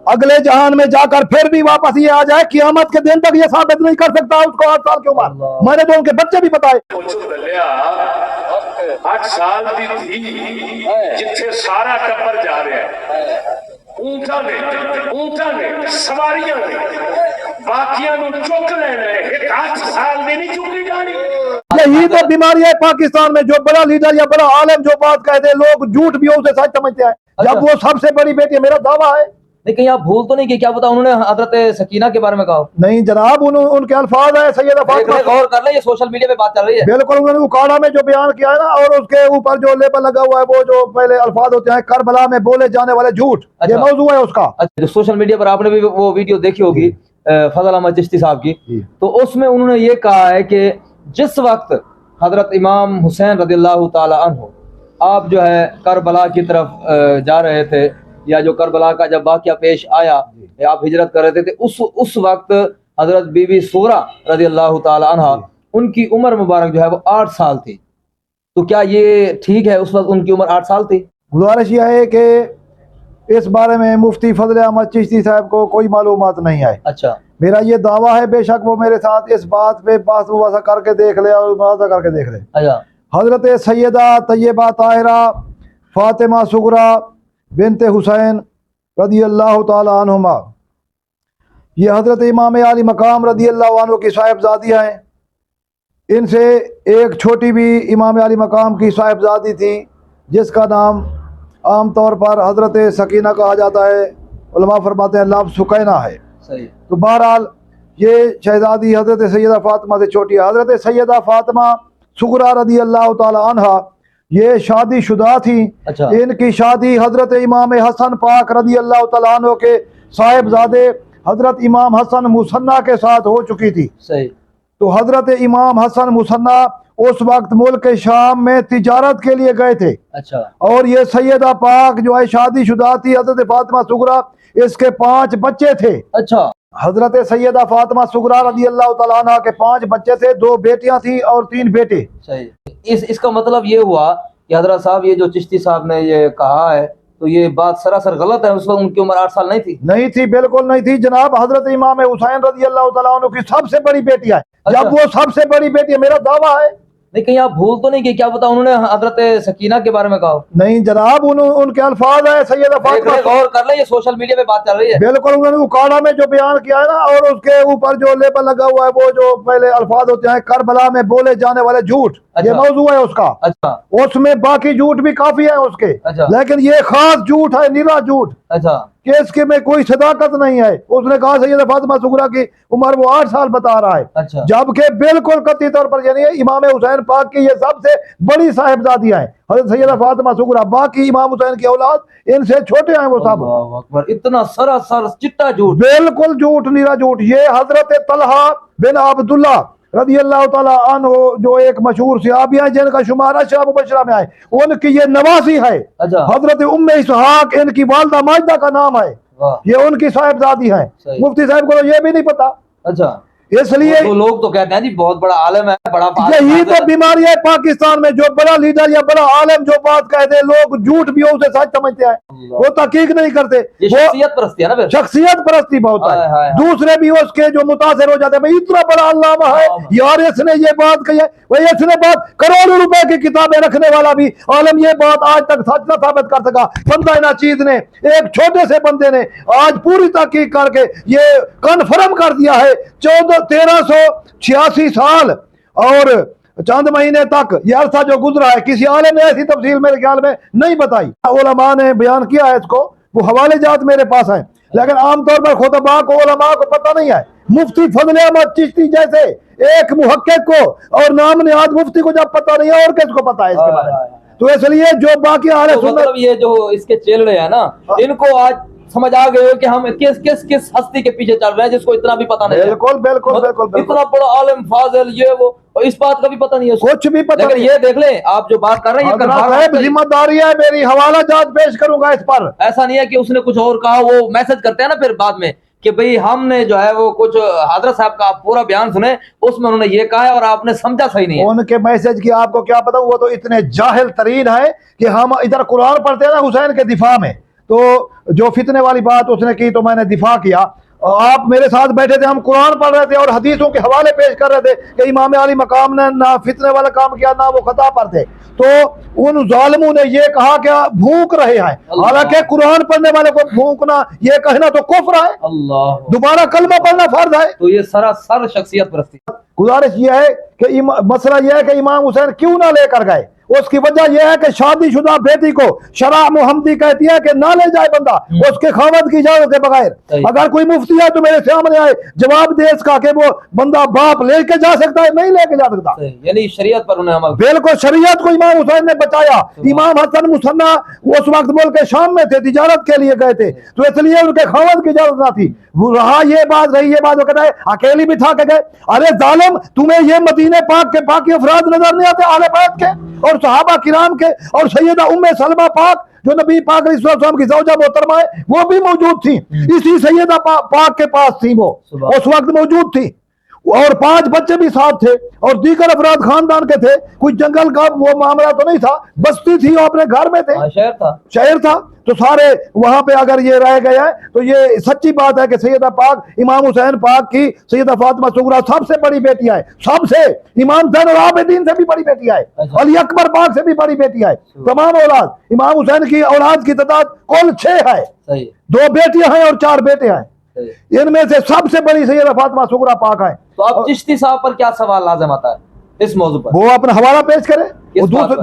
अगले जहान में जाकर फिर भी वापस ये आ जाए, क़यामत के दिन तक ये साबित नहीं कर सकता उसको 8 साल की उम्र। मैंने तो उनके बच्चे भी बताए। 8 साल की थी जिथे सारा टब्बर जा रहा है, ऊंटा ने सवारियां ने बाकियां चुक लेना है, 8 साल में नहीं चुकी जानी। यही तो बीमारी है पाकिस्तान में, जो बड़ा लीडर या बड़ा आलम जो बात कहते हैं लोग झूठ भी उसे सच समझते हैं। जब वो सबसे बड़ी बेटी है, मेरा दावा है। लेकिन आप भूल तो नहीं कि क्या पता उन्होंने हजरत सकीना के बारे में कहा? नहीं जनाब, उनके अल्फाज है सैयदा फातिमा। गौर कर ले, ये सोशल मीडिया पे बात चल रही है। बिल्कुल, उन्होंने उकाड़ा में जो बयान किया है ना, और उसके ऊपर जो लेबल लगा हुआ है, वो जो पहले अल्फाज होते हैं करबला में बोले जाने वाले झूठ, ये मौजूद है उसका। अच्छा, सोशल मीडिया पर आपने भी वो वीडियो देखी होगी फजल अहमद चिश्ती साहब की, तो उसमें उन्होंने ये कहा है कि जिस वक्त हजरत इमाम हुसैन रदियल्लाहु ताला अन्हु आप जो है करबला की तरफ जा रहे थे, या जो करबला का जब वाक़या पेश आया, आप हिजरत कर रहे थे, उस वक्त हजरत बीबी सूरा रदियल्लाहु ताला अन्हा उनकी उम्र मुबारक जो है वो 8 साल थी। तो क्या ये ठीक है, उस वक्त उनकी उम्र 8 साल थी? गुजारिश यह है कि इस बारे में मुफ्ती फजल अहमद चिश्ती साहब को कोई मालूमात नहीं है। अच्छा, मेरा ये दावा है, बेशक वो मेरे साथ इस बात पे बात मुबासा करके देख ले और मुआवजा करके देख ले। अच्छा, हजरत सैयदा तैयबा ताहिरा फातिमा सुगरा बिनते हुसैन रदी अल्लाह ताला अन्हुमा, ये हजरत इमाम अली मकाम रदी अल्लाह अन्हु की साहिबजादियाँ हैं। इनसे एक छोटी भी इमाम अली मकाम की साहिबजादी थी, जिसका नाम आम तौर पर हजरत सकीना कहा जाता है, उलमा फरमाते हैं लफ्ज़ सुकैना है। सही। तो बहरहाल ये शहजादी हजरत सैयदा फातिमा से छोटी है। हजरत सैयदा फातिमा सुगरा रदी अल्लाह ताला अन्हा ये शादीशुदा थी। अच्छा। इनकी शादी हजरत इमाम हसन पाक रदी अल्लाह ताला अन्हु के साहिबजादे हजरत इमाम हसन मुसन्ना के साथ हो चुकी थी। सही। तो हजरत इमाम हसन मुसन्ना उस वक्त मुल्क शाम में तिजारत के लिए गए थे। अच्छा। और ये सैयदा पाक जो है शादीशुदा थी, हजरत फातिमा सुगरा, इसके 5 बच्चे थे। अच्छा। हजरत सैयदा फातिमा सुगरा रदी अल्लाह ताला अन्हा के 5 बच्चे थे, 2 बेटियां थी और 3 बेटे। सही। इसका मतलब ये हुआ कि हजरत साहब ये जो चिश्ती साहब ने ये कहा है, तो ये बात सरासर गलत है। उस वक्त उनकी उम्र 8 साल नहीं थी? नहीं थी, बिल्कुल नहीं थी जनाब। हजरत इमाम हुसैन रदी अल्लाह ताला अन्हु की सबसे बड़ी बेटी है। अच्छा। जब वो सबसे बड़ी बेटी है, मेरा दावा है। नहीं, कहीं आप भूल तो नहीं कि क्या पता उन्होंने हजरत सकीना के बारे में कहा? नहीं जनाब, उनके अल्फाज है सैयदा फातिमा। गौर कर ले, ये सोशल मीडिया पे बात चल रही है। बिल्कुल, उन्होंने उकाड़ा में जो बयान किया है ना, और उसके ऊपर जो लेबल लगा हुआ है, वो जो पहले अल्फाज होते हैं करबला में बोले जाने वाले झूठ, ये मौजूद है उसका। अच्छा। उसमें बाकी झूठ भी काफी है उसके। अच्छा। लेकिन ये खास झूठ है, निरा झूठ। अच्छा। कि इसके में कोई सदाकत नहीं है। उसने कहा सैयदा फातिमा सुगरा की उम्र वो 8 साल बता रहा है। अच्छा। जबकि बिल्कुल कतई तौर पर यानी इमाम हुसैन पाक की ये सबसे बड़ी साहिबजादियां हैं, हजरत सैयदा फातिमा सुगरा। बाकी इमाम हुसैन की औलाद इनसे छोटे हैं वो सब। अल्लाहु अकबर, इतना सरासर चिट्टा झूठ। बिल्कुल झूठ, निरा झूठ। ये हजरत तलहा बिन अब्दुल्ला रदी अल्लाह ताला अन्हु जो एक मशहूर सहाबी है, जिनका शुमार अशरा मुबशरा में है, उनकी ये नवासी है। अच्छा। हजरत उम्मे इसहाक इनकी वालदा माजिदा का नाम है। ये उनकी साहिबजादी है। मुफ्ती साहब को तो ये भी नहीं पता। अच्छा। इसलिए तो लोग तो कहते हैं जी बहुत बड़ा आलम है, बड़ा यही तो बीमारी है पाकिस्तान में, जो बड़ा लीडर या बड़ा आलम जो बात कहते हैं लोग झूठ भी उसे सच समझते हैं, वो तहकीक नहीं करते। ये शख्सियत परस्ती है ना, फिर शख्सियत परस्ती बहुत है। दूसरे भी उसके जो मुतासिर हो जाते हैं, भाई इतना बड़ा अल्लामा है यार, इसने ये बात कही है, भाई इसने बात करोड़ों रुपए की किताबें रखने वाला भी आलम ये बात आज तक सच न साबित कर सका। बंदा नाचीज ने, एक छोटे से बंदे ने आज पूरी तहकीक करके ये कन्फर्म कर दिया है 1386 साल और चंद महीने तक ये अरसा जो गुजरा है, किसी आलम ने ऐसी तफसील मेरे ख्याल में नहीं बताई। उलमा ने बयान किया है इसको, वो हवाले जात मेरे पास हैं, लेकिन आमतौर पर खुतबा को उलमा को पता नहीं है। मुफ्ती फजल अहमद चिश्ती जैसे एक मुहक्किक को और नाम निहाद मुफ्ती को जब पता नहीं है, और किसको पता है इसके बारे में? तो इसलिए जो बाकी आ रहे मतलब ये जो इसके चेल रहे हैं ना, इनको आज समझ आ गए हो कि हम किस हस्ती के पीछे चल रहे हैं जिसको इतना भी पता नहीं। बिल्कुल बिल्कुल बिल्कुल। इतना बड़ा आलम फाजिल ये वो, और इस बात का भी पता नहीं है, कुछ भी पता नहीं। ये देख ले, आप जो बात कर रहे हैं ये जिम्मेदारी है मेरी, हवाला जात पेश करूंगा इस पर। ऐसा नहीं है कि उसने कुछ और कहा, वो मैसेज करते हैं ना फिर बाद में कि भाई हमने जो है वो कुछ हजरत साहब का पूरा बयान सुने, उसमें उन्होंने ये कहा है और आपने समझा सही नहीं है। उनके मैसेज की आपको क्या पता, वो तो इतने जाहिल तरीन है कि हम इधर कुरान पढ़ते हैं ना हुसैन के दिफा में, तो जो फितने वाली बात उसने की तो मैंने दिफा किया। आप मेरे साथ बैठे थे, हम कुरान पढ़ रहे थे और हदीसों के हवाले पेश कर रहे थे कि इमाम अली मकाम ने ना फितने वाला काम किया ना वो खता पर थे। तो उन जालिमों ने ये कहा कि भूख रहे हैं, हालांकि कुरान पढ़ने वाले को भूखना ये कहना तो कुफ्र है, अल्लाह, दोबारा कलमा पढ़ना फर्ज है। तो ये सरासर शख्सियत परस्ती। गुजारिश ये है कि मसला यह है कि इमाम हुसैन क्यों ना लेकर गए। उसकी वजह यह है कि शादीशुदा बेटी को शरा मुहम्मदी कहती है कि ना ले जाए बंदा उसके खावत की इजाजत के बगैर। अगर कोई मुफ्ती है तो मेरे सामने आए, जवाब दे इसका कि वो बंदा बाप लेके जा सकता है, नहीं लेके जा सकता। यानी शरीयत पर उन्हें अमल, बिल्कुल शरीयत को इमाम हुसैन ने बचाया। इमाम हसन मुसन्ना उस वक्त मुल्क के शाम में थे, तिजारत के लिए गए थे, तो इसलिए उनके खावत की इजाजत ना थी। वो रहा ये बात रही, ये बात वो कहता है अकेली बिठा के गए। अरे जालिम, तुम्हें ये मदीने पाक के बाकी अफराद नजर नहीं आते, आले बैत के और सहाबा किराम के और सैयदा उम्मे सलमा पाक जो नबी पाक अलैहिस्सलाम की ज़ौजा मोहतरमा है वो भी मौजूद थी, इसी सैयदा पाक के पास थी, वो उस वक्त मौजूद थी और 5 बच्चे भी साथ थे और दीगर अफराद खानदान के थे। कुछ जंगल का वो मामला तो नहीं था, बस्ती थी, वो अपने घर में थे, शहर था, तो सारे वहां पे अगर ये रह गए हैं तो ये सच्ची बात है कि सैयदा पाक इमाम हुसैन पाक की सैयदा फातिमा सुगरा सबसे बड़ी बेटियां है, सबसे, इमाम ज़ैनुल आबिदीन से भी बड़ी बेटियां है, अली अकबर पाक से भी बड़ी बेटियां है। तमाम औलाद इमाम हुसैन की औलाद की तादाद कुल 6 है, 2 बेटियां हैं और 4 बेटे हैं, इनमें से सबसे बड़ी सैयदा फातिमा सुगरा पाक है। तो अब चिश्ती साहब पर क्या सवाल लाज़िम आता है इस मौजू पर? वो अपना हवाला पेश करे।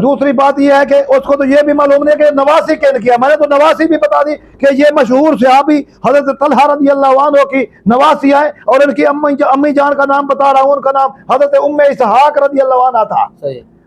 दूसरी बात यह है कि उसको तो ये भी मालूम नहीं कि नवासी किन किया। मैंने तो नवासी भी बता दी कि ये मशहूर सहाबी हजरत तलहा रज़ियल्लाहु अन्हु की नवासी है और इनकी अम्मी जान का नाम बता रहा हूँ, उनका नाम हजरत उम्मे इसहाक रज़ियल्लाहु अन्हा था।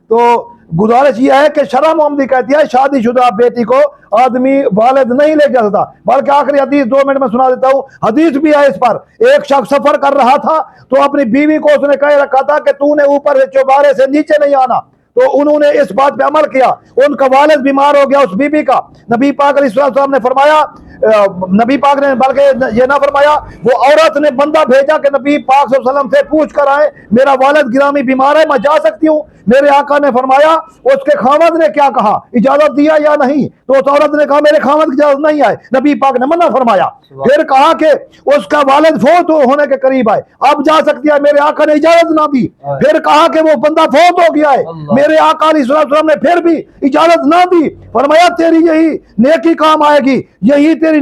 तो गुजारिश यह है कि शरा मोहम्मदी कहती है शादीशुदा बेटी को आदमी वालिद नहीं ले जा सकता। बल्कि आखिरी हदीस 2 मिनट में सुना देता हूँ, हदीस भी है इस पर। एक शख्स सफर कर रहा था तो अपनी बीवी को उसने कह रखा था कि तूने ऊपर से चौबारे से नीचे नहीं आना, तो उन्होंने इस बात पे अमल किया, उनका वालिद बीमार हो गया उस बीबी का। नबी पाक अलैहिस्सलाम ने फरमाया, नबी पाक ने बल्कि ये ना फरमाया, वो औरत ने बंदा भेजा कि नबी पाक सल्लल्लाहु अलैहि वसल्लम से पूछ कर आए मेरा वालिद गिरामी बीमार है, मैं जा सकती हूँ? मेरे आका ने फरमाया, उसके खामद ने क्या कहा, इजाजत दिया या नहीं? तो उस औरत ने कहा मेरे खामद की इजाजत नहीं है, नबी पाक ने मना फरमाया। फिर कहा कि उसका वालिद फौत होने के करीब है, अब जा सकती है, मेरे आका ने इजाजत ना दी। फिर कहा कि वो बंदा फौत हो गया है, मेरे आका अलैहिस्सलाम ने फिर भी इजाजत ना दी। फरमाया तेरी यही नेकी काम आएगी, यही तेरी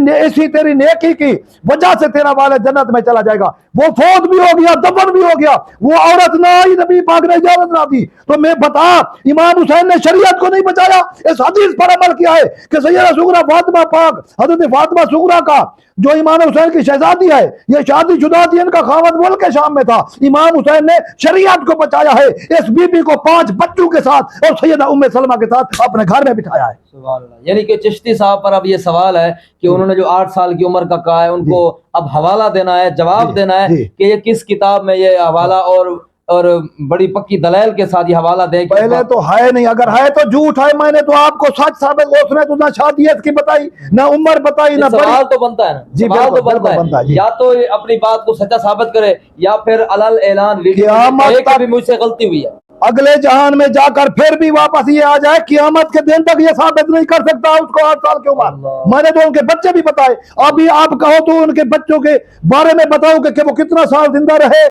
नेकी की वजह से तेरा वालिद जन्नत में चला जाएगा। वो फौत भी हो गया, दफन भी हो गया, वो औरत ना आई, नबी पाक ने इजाजत ना दी। तो मैं बता, इमाम हुसैन ने शरीयत को नहीं बचाया, इस हदीस पर अमल किया है कि सैयदा सुगरा फातिमा पाक हजरत फातिमा सुगरा का जो इमाम हुसैन की शहजादी है, ये शादीशुदा थी, इनका खावत मुल्क के शाम में था। इमाम हुसैन ने शरीयत को बचाया है, इस बीबी को 5 बच्चों के साथ और सैयदा उम्मे सलमा के साथ अपने घर में बिठाया है। यानी कि चिश्ती साहब पर अब ये सवाल है कि उन्होंने जो 8 साल की उम्र का कहा है, उनको अब हवाला देना है, जवाब देना है कि ये किस किताब में ये हवाला और बड़ी पक्की दलाल के साथ ये हवाला दे। पहले तो है नहीं, अगर है तो झूठ है। मैंने तो आपको सच साबित, उसने तो ना शादियत की बताई, ना उम्र बताई, ना सवाल तो बनता है ना, जी सवाल तो बनता है, या तो अपनी बात को सच्चा साबित करे या फिर अलल ऐलान वीडियो भी मुझसे गलती हुई है, अगले जहान में जाकर फिर भी वापस ये आ जाए, कियामत के दिन तक ये साबित नहीं कर सकता उसको 8 साल की उम्र। मैंने तो उनके बच्चे भी बताए, अभी आप कहो तो उनके बच्चों के बारे में बताओ कि वो कितना साल जिंदा रहे।